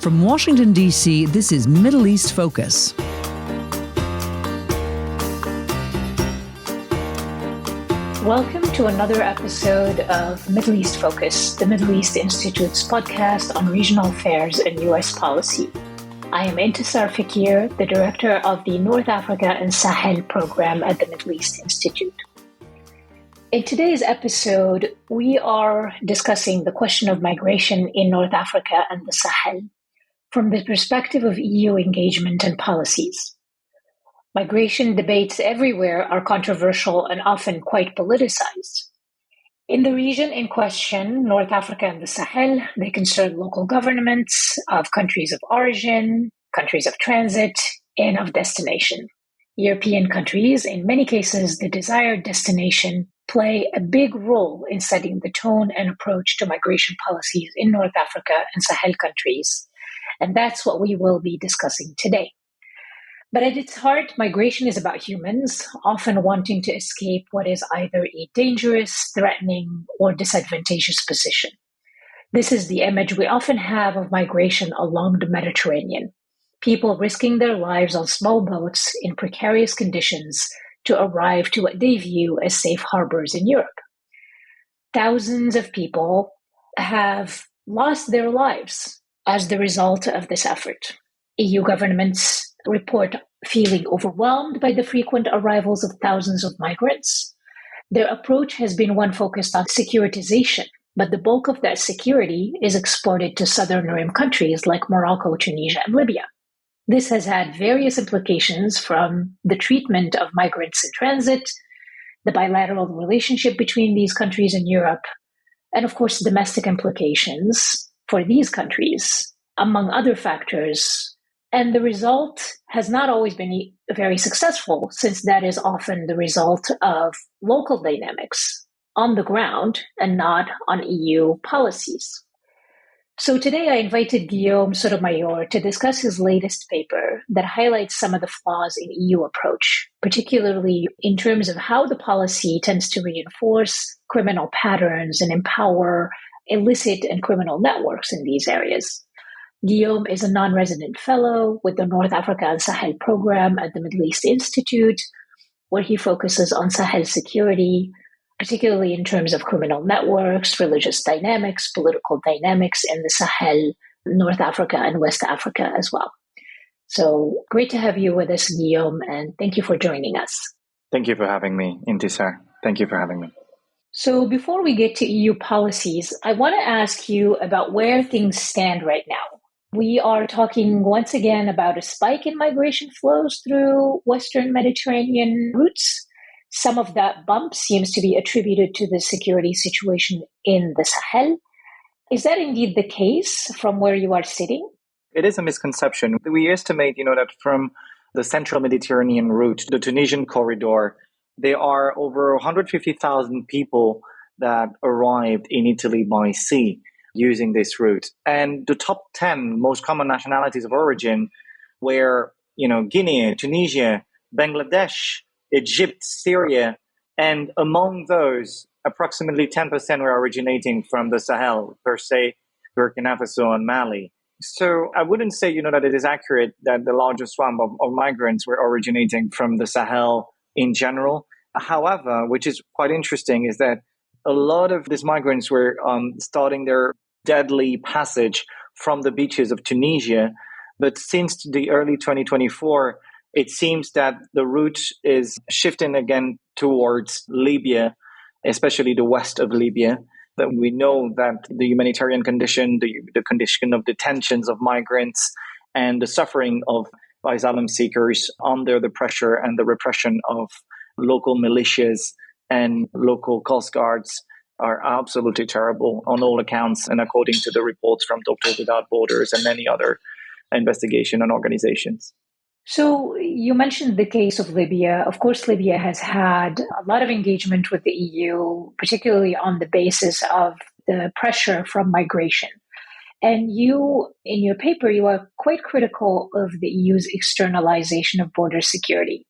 From Washington, D.C., this is Middle East Focus. Welcome to another episode of Middle East Focus, the Middle East Institute's podcast on regional affairs and U.S. policy. I am Intissar Fakir, the director of the North Africa and Sahel program at the Middle East Institute. In today's episode, we are discussing the question of migration in North Africa and the Sahel from the perspective of EU engagement and policies. Migration debates everywhere are controversial and often quite politicized. In the region in question, North Africa and the Sahel, they concern local governments of countries of origin, countries of transit, and of destination. European countries, in many cases the desired destination, play a big role in setting the tone and approach to migration policies in North Africa and Sahel countries. And that's what we will be discussing today. But at its heart, migration is about humans, often wanting to escape what is either a dangerous, threatening, or disadvantageous position. This is the image we often have of migration along the Mediterranean. People risking their lives on small boats in precarious conditions to arrive to what they view as safe harbors in Europe. Thousands of people have lost their lives as the result of this effort. EU governments report feeling overwhelmed by the frequent arrivals of thousands of migrants. Their approach has been one focused on securitization, but the bulk of that security is exported to southern Rim countries like Morocco, Tunisia, and Libya. This has had various implications from the treatment of migrants in transit, the bilateral relationship between these countries and Europe, and of course, domestic implications for these countries, among other factors. And the result has not always been very successful, since that is often the result of local dynamics on the ground and not on EU policies. So today I invited Guillaume Soto-Mayor to discuss his latest paper that highlights some of the flaws in EU approach, particularly in terms of how the policy tends to reinforce criminal patterns and empower illicit and criminal networks in these areas. Guillaume is a non-resident fellow with the North Africa and Sahel program at the Middle East Institute, where he focuses on Sahel security, particularly in terms of criminal networks, religious dynamics, political dynamics in the Sahel, North Africa, and West Africa as well. So great to have you with us, Guillaume, and thank you for joining us. Thank you for having me, Intissar. Thank you for having me. So before we get to EU policies, I want to ask you about where things stand right now. We are talking once again about a spike in migration flows through Western Mediterranean routes. Some of that bump seems to be attributed to the security situation in the Sahel. Is that indeed the case from where you are sitting? It is a misconception. We estimate, that from the central Mediterranean route, the Tunisian corridor, there are over 150,000 people that arrived in Italy by sea using this route. And the top 10 most common nationalities of origin were, Guinea, Tunisia, Bangladesh, Egypt, Syria, and among those, approximately 10% were originating from the Sahel, per se, Burkina Faso and Mali. So I wouldn't say, that it is accurate that the largest swath of migrants were originating from the Sahel in general. However, which is quite interesting, is that a lot of these migrants were starting their deadly passage from the beaches of Tunisia. But since the early 2024, it seems that the route is shifting again towards Libya, especially the west of Libya. That we know that the humanitarian condition, the condition of detentions of migrants, and the suffering of asylum seekers under the pressure and the repression of local militias and local coast guards are absolutely terrible on all accounts, and according to the reports from Doctors Without Borders and many other investigation and organizations. So you mentioned the case of Libya. Of course, Libya has had a lot of engagement with the EU, particularly on the basis of the pressure from migration. And you, in your paper, you are quite critical of the EU's externalization of border security.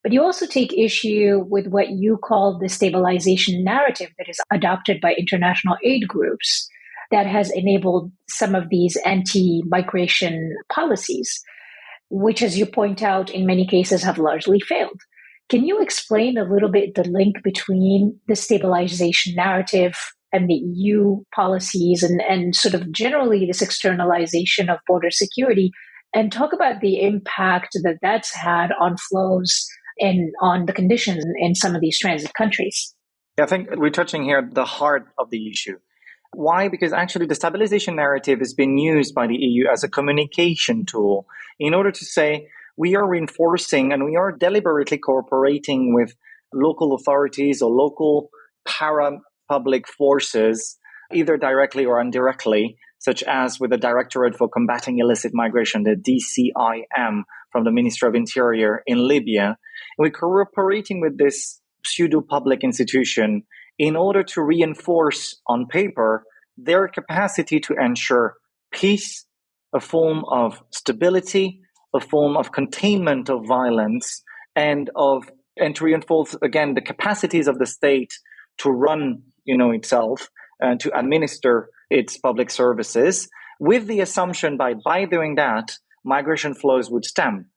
But you also take issue with what you call the stabilization narrative that is adopted by international aid groups, that has enabled some of these anti-migration policies, which, as you point out, in many cases have largely failed. Can you explain a little bit the link between the stabilization narrative and the EU policies and sort of generally this externalization of border security, and talk about the impact that that's had on flows and on the conditions in some of these transit countries? I think we're touching here the heart of the issue. Why? Because actually the stabilization narrative has been used by the EU as a communication tool in order to say we are reinforcing and we are deliberately cooperating with local authorities or local para-public forces, either directly or indirectly, such as with the Directorate for Combating Illicit Migration, the DCIM, from the Ministry of Interior in Libya. And we're cooperating with this pseudo-public institution in order to reinforce on paper their capacity to ensure peace, a form of stability, a form of containment of violence, and to reinforce again the capacities of the state to run, itself and to administer its public services, with the assumption by doing that, migration flows would stem.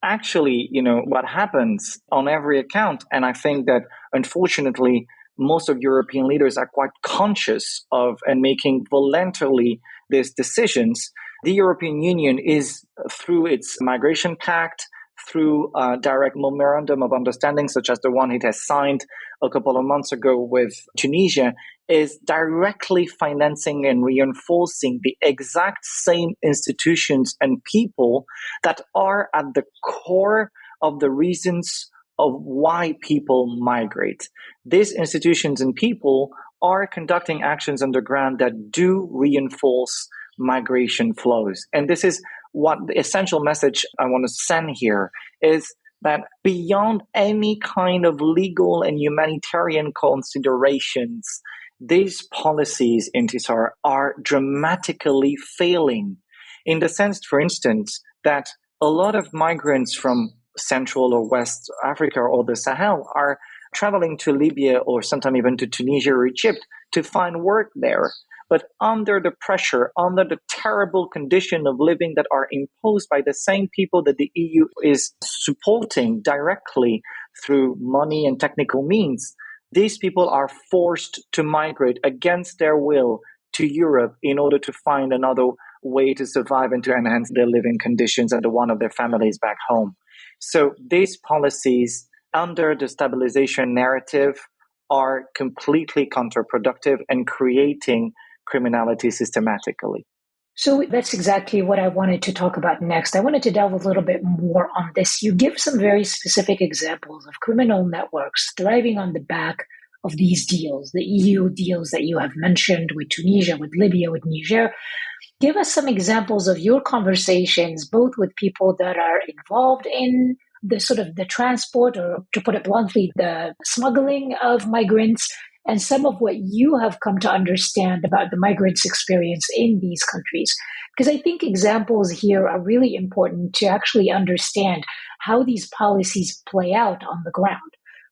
Actually, what happens on every account, and I think that unfortunately most of European leaders are quite conscious of and making voluntarily these decisions. The European Union is, through its migration pact, through a direct memorandum of understanding, such as the one it has signed a couple of months ago with Tunisia, is directly financing and reinforcing the exact same institutions and people that are at the core of the reasons of why people migrate. These institutions and people are conducting actions on the ground that do reinforce migration flows. And this is what the essential message I want to send here is that beyond any kind of legal and humanitarian considerations, these policies, Intissar, are dramatically failing in the sense, for instance, that a lot of migrants from Central or West Africa or the Sahel are traveling to Libya or sometimes even to Tunisia or Egypt to find work there. But under the pressure, under the terrible condition of living that are imposed by the same people that the EU is supporting directly through money and technical means, these people are forced to migrate against their will to Europe in order to find another way to survive and to enhance their living conditions and the one of their families back home. So these policies under the stabilization narrative are completely counterproductive and creating criminality systematically. So that's exactly what I wanted to talk about next. I wanted to delve a little bit more on this. You give some very specific examples of criminal networks thriving on the back of these deals, the EU deals that you have mentioned with Tunisia, with Libya, with Niger. Give us some examples of your conversations, both with people that are involved in the sort of the transport, or to put it bluntly, the smuggling of migrants, and some of what you have come to understand about the migrants' experience in these countries. Because I think examples here are really important to actually understand how these policies play out on the ground.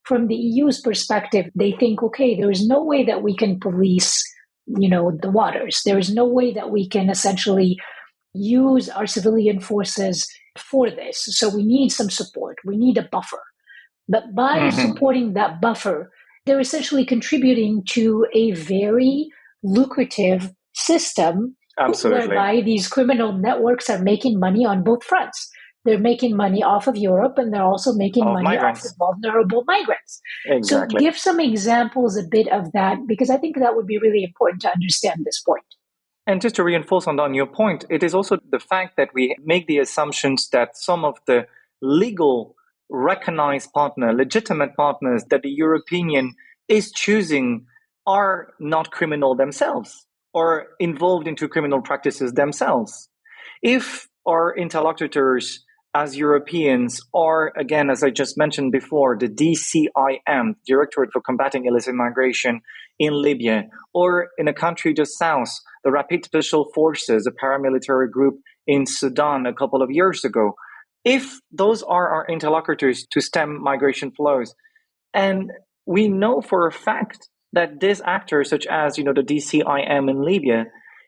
From the EU's perspective, they think, okay, there is no way that we can police, the waters. There is no way that we can essentially use our civilian forces for this. So we need some support. We need a buffer. But by supporting that buffer, they're essentially contributing to a very lucrative system. Absolutely. Whereby these criminal networks are making money on both fronts. They're making money off of Europe, and they're also making money migrants. off of vulnerable migrants. Exactly. So give some examples, a bit of that, because I think that would be really important to understand this point. And just to reinforce on your point, it is also the fact that we make the assumptions that some of the legal recognized legitimate partners that the European Union is choosing are not criminal themselves or involved into criminal practices themselves. If our interlocutors as Europeans are, again, as I just mentioned before, the DCIM, Directorate for Combating Illicit Migration in Libya, or in a country just south, the Rapid Special Forces, a paramilitary group in Sudan a couple of years ago, if those are our interlocutors to stem migration flows, and we know for a fact that these actors, such as the DCIM in Libya,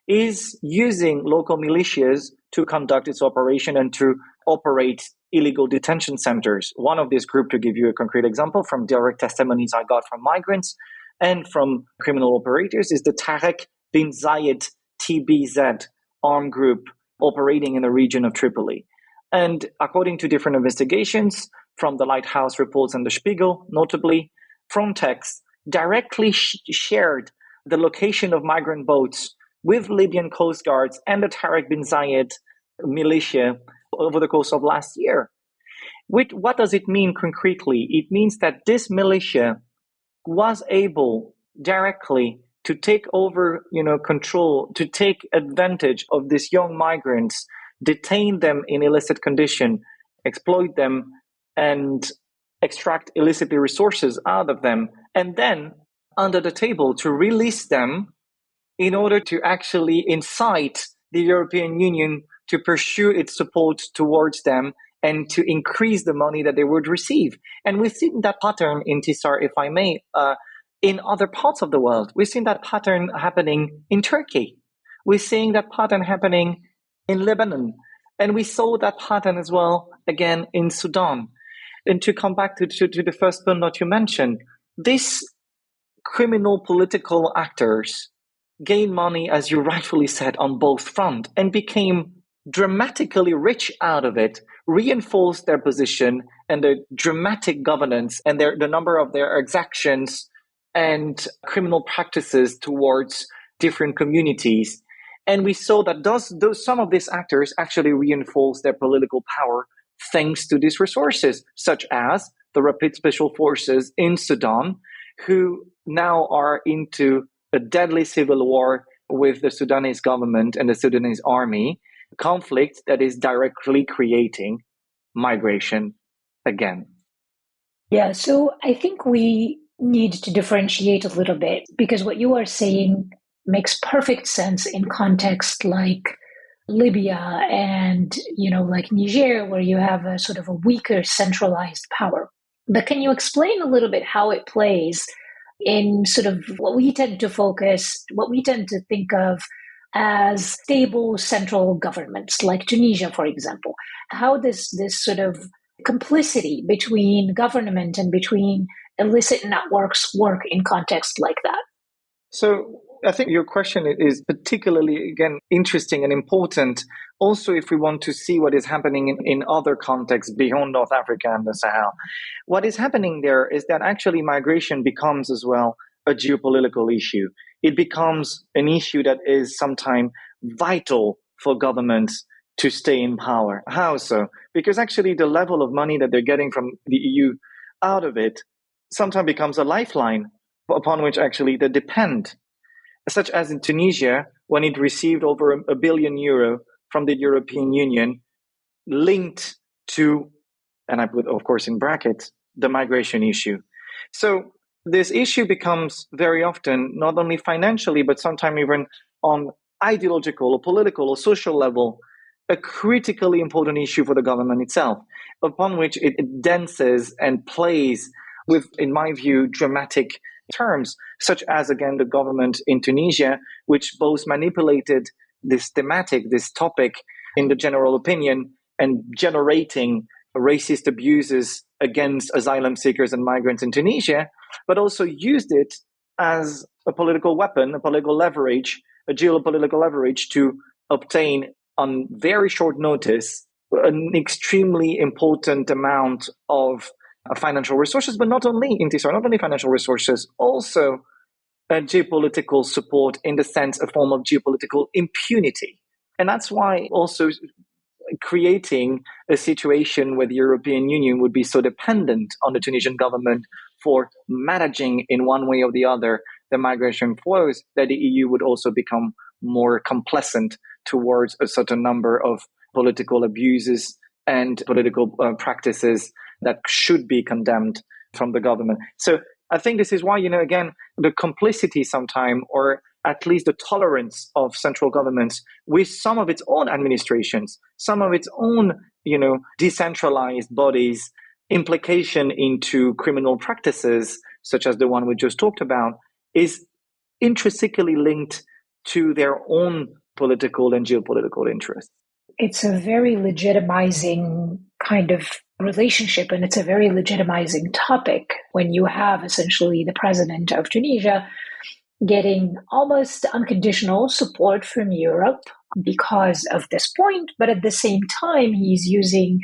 is using local militias to conduct its operation and to operate illegal detention centers. One of this group, to give you a concrete example from direct testimonies I got from migrants and from criminal operators, is the Tarek bin Zayed TBZ armed group operating in the region of Tripoli. And according to different investigations from the Lighthouse reports and the Spiegel, notably, Frontex directly shared the location of migrant boats with Libyan coast guards and the Tarek bin Zayed militia over the course of last year. What does it mean concretely? It means that this militia was able directly to take over, control, to take advantage of these young migrants, detain them in illicit condition, exploit them, and extract illicit resources out of them, and then under the table to release them in order to actually incite the European Union to pursue its support towards them and to increase the money that they would receive. And we've seen that pattern in Intissar, if I may, in other parts of the world. We've seen that pattern happening in Turkey. We're seeing that pattern happening in Lebanon. And we saw that pattern as well, again, in Sudan. And to come back to the first point that you mentioned, these criminal political actors gain money, as you rightfully said, on both fronts and became dramatically rich out of it, reinforced their position and the dramatic governance and the number of their exactions and criminal practices towards different communities. And we saw that some of these actors actually reinforced their political power thanks to these resources, such as the Rapid Special Forces in Sudan, who now are into a deadly civil war with the Sudanese government and the Sudanese army, conflict that is directly creating migration again. Yeah, so I think we need to differentiate a little bit, because what you are saying makes perfect sense in context like Libya and, like Niger, where you have a sort of a weaker centralized power. But can you explain a little bit how it plays in sort of what we tend to think of as stable central governments, like Tunisia, for example? How does this sort of complicity between government and between illicit networks work in context like that? So I think your question is particularly, again, interesting and important. Also, if we want to see what is happening in other contexts beyond North Africa and the Sahel, what is happening there is that actually migration becomes as well a geopolitical issue. It becomes an issue that is sometimes vital for governments to stay in power. How so? Because actually the level of money that they're getting from the EU out of it sometimes becomes a lifeline upon which actually they depend. Such as in Tunisia, when it received over €1 billion from the European Union, linked to, and I put, of course, in brackets, the migration issue. So this issue becomes very often, not only financially, but sometimes even on ideological or political or social level, a critically important issue for the government itself, upon which it dances and plays with, in my view, dramatic terms, such as, again, the government in Tunisia, which both manipulated this topic in the general opinion and generating racist abuses against asylum seekers and migrants in Tunisia, but also used it as a political weapon, a political leverage, a geopolitical leverage to obtain on very short notice an extremely important amount of financial resources, but not only Intissar, not only financial resources, also geopolitical support, in the sense a form of geopolitical impunity. And that's why also creating a situation where the European Union would be so dependent on the Tunisian government for managing in one way or the other the migration flows, that the EU would also become more complacent towards a certain number of political abuses and political practices that should be condemned from the government. So I think this is why, again, the complicity sometime, or at least the tolerance of central governments with some of its own administrations, some of its own, decentralized bodies, implication into criminal practices, such as the one we just talked about, is intrinsically linked to their own political and geopolitical interests. It's a very legitimizing kind of relationship, and it's a very legitimizing topic when you have essentially the president of Tunisia getting almost unconditional support from Europe because of this point, but at the same time, he's using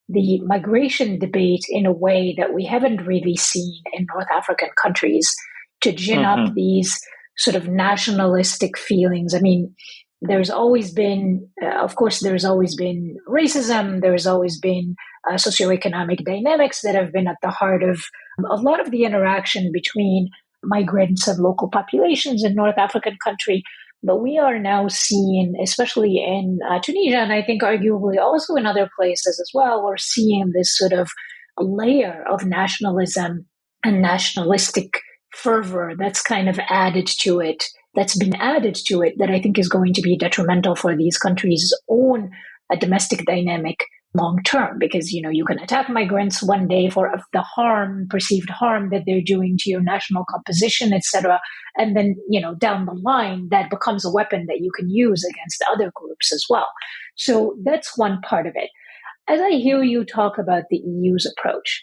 the migration debate in a way that we haven't really seen in North African countries to gin up these sort of nationalistic feelings. I mean, there's always been, of course, there's always been racism, there's always been socioeconomic dynamics that have been at the heart of a lot of the interaction between migrants and local populations in North African country. But we are now seeing, especially in Tunisia, and I think arguably also in other places as well, we're seeing this sort of layer of nationalism and nationalistic fervor that's kind of added to it, that's been added to it, that I think is going to be detrimental for these countries' own domestic dynamic long term, because you can attack migrants one day for the perceived harm that they're doing to your national composition, etc., and then down the line that becomes a weapon that you can use against other groups as well. So that's one part of it. As I hear you talk about the EU's approach,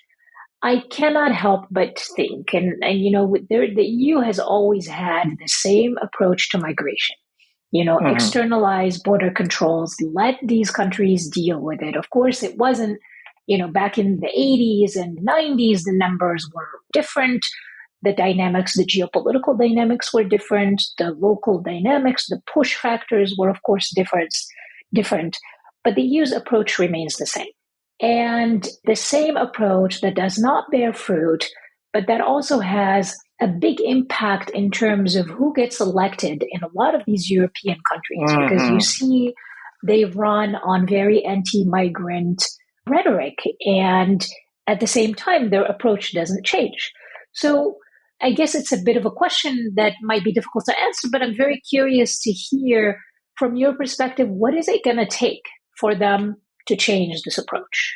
I cannot help but think, and the EU has always had the same approach to migration. Externalize border controls, let these countries deal with it. Of course, it wasn't, back in the 80s and 90s, the numbers were different. The dynamics, the geopolitical dynamics were different. The local dynamics, the push factors were, of course, different. But the EU's approach remains the same. And the same approach that does not bear fruit, but that also has a big impact in terms of who gets elected in a lot of these European countries, because you see they run on very anti-migrant rhetoric, and at the same time, their approach doesn't change. So I guess it's a bit of a question that might be difficult to answer, but I'm very curious to hear from your perspective, what is it going to take for them to change this approach?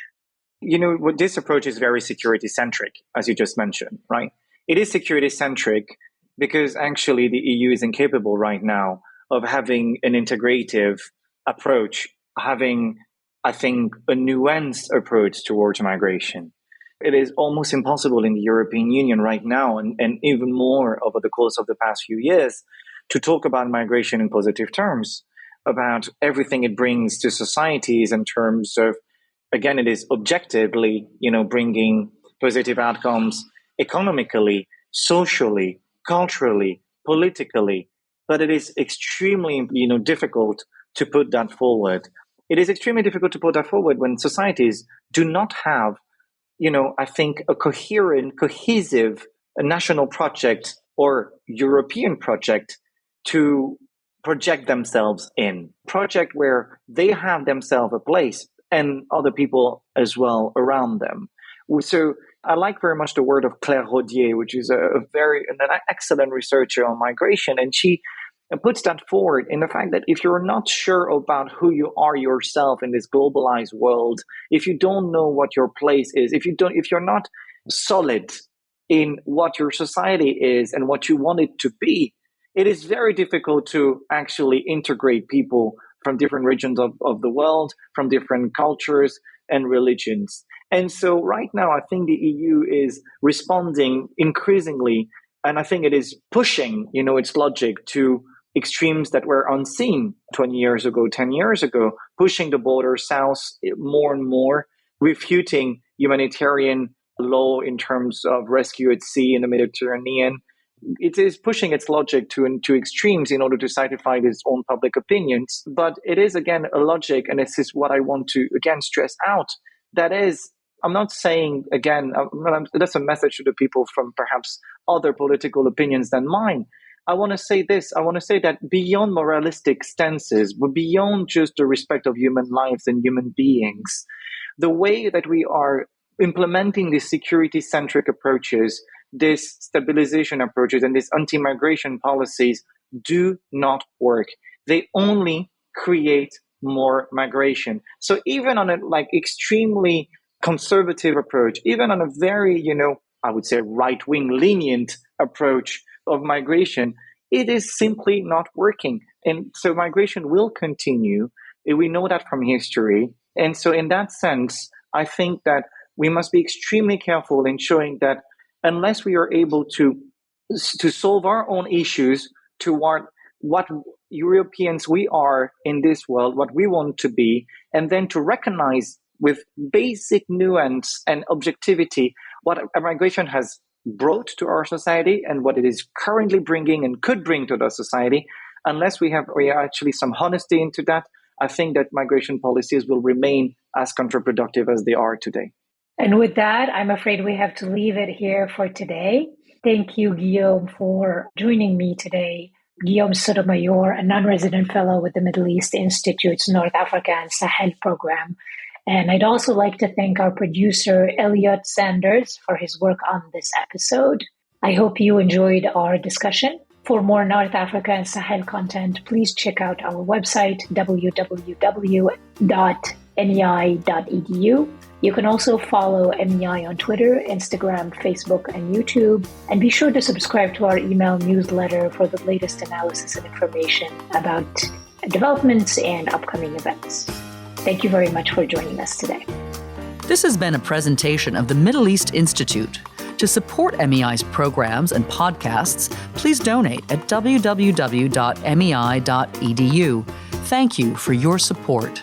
This approach is very security-centric, as you just mentioned, right? It is security-centric because actually the EU is incapable right now of having an integrative approach, having, I think, a nuanced approach towards migration. It is almost impossible in the European Union right now, and even more over the course of the past few years, to talk about migration in positive terms, about everything it brings to societies in terms of, again, it is objectively, bringing positive outcomes economically, socially, culturally, politically, but it is extremely, difficult to put that forward. It is extremely difficult to put that forward when societies do not have, I think, a coherent, cohesive national project or European project to project themselves in. Project where they have themselves a place and other people as well around them. So I like very much the word of Claire Rodier, which is an excellent researcher on migration. And she puts that forward in the fact that if you're not sure about who you are yourself in this globalized world, if you don't know what your place is, if you're not solid in what your society is and what you want it to be, it is very difficult to actually integrate people from different regions of the world, from different cultures and religions. And so right now, I think the EU is responding increasingly, and I think it is pushing, its logic to extremes that were unseen 20 years ago, 10 years ago, pushing the border south more and more, refuting humanitarian law in terms of rescue at sea in the Mediterranean. It is pushing its logic to extremes in order to satisfy its own public opinions. But it is, again, a logic, and this is what I want to, again, stress out. That is, I'm not saying, again, that's a message to the people from perhaps other political opinions than mine. I want to say this. I want to say that beyond moralistic stances, but beyond just the respect of human lives and human beings, the way that we are implementing these security-centric approaches, these stabilization approaches, and these anti-migration policies do not work. They only create more migration. So even on a extremely conservative approach, even on a very, I would say right-wing lenient approach of migration, it is simply not working. And so migration will continue. We know that from history. And so in that sense, I think that we must be extremely careful in showing that unless we are able to solve our own issues toward what Europeans we are in this world, what we want to be, and then to recognize with basic nuance and objectivity what migration has brought to our society and what it is currently bringing and could bring to the society, unless we are actually some honesty into that, I think that migration policies will remain as counterproductive as they are today. And with that, I'm afraid we have to leave it here for today. Thank you, Guillaume, for joining me today. Guillaume Soto-Mayor, a non-resident fellow with the Middle East Institute's North Africa and Sahel program. And I'd also like to thank our producer, Elliot Sanders, for his work on this episode. I hope you enjoyed our discussion. For more North Africa and Sahel content, please check out our website, www.mei.edu. You can also follow MEI on Twitter, Instagram, Facebook, and YouTube. And be sure to subscribe to our email newsletter for the latest analysis and information about developments and upcoming events. Thank you very much for joining us today. This has been a presentation of the Middle East Institute. To support MEI's programs and podcasts, please donate at www.mei.edu. Thank you for your support.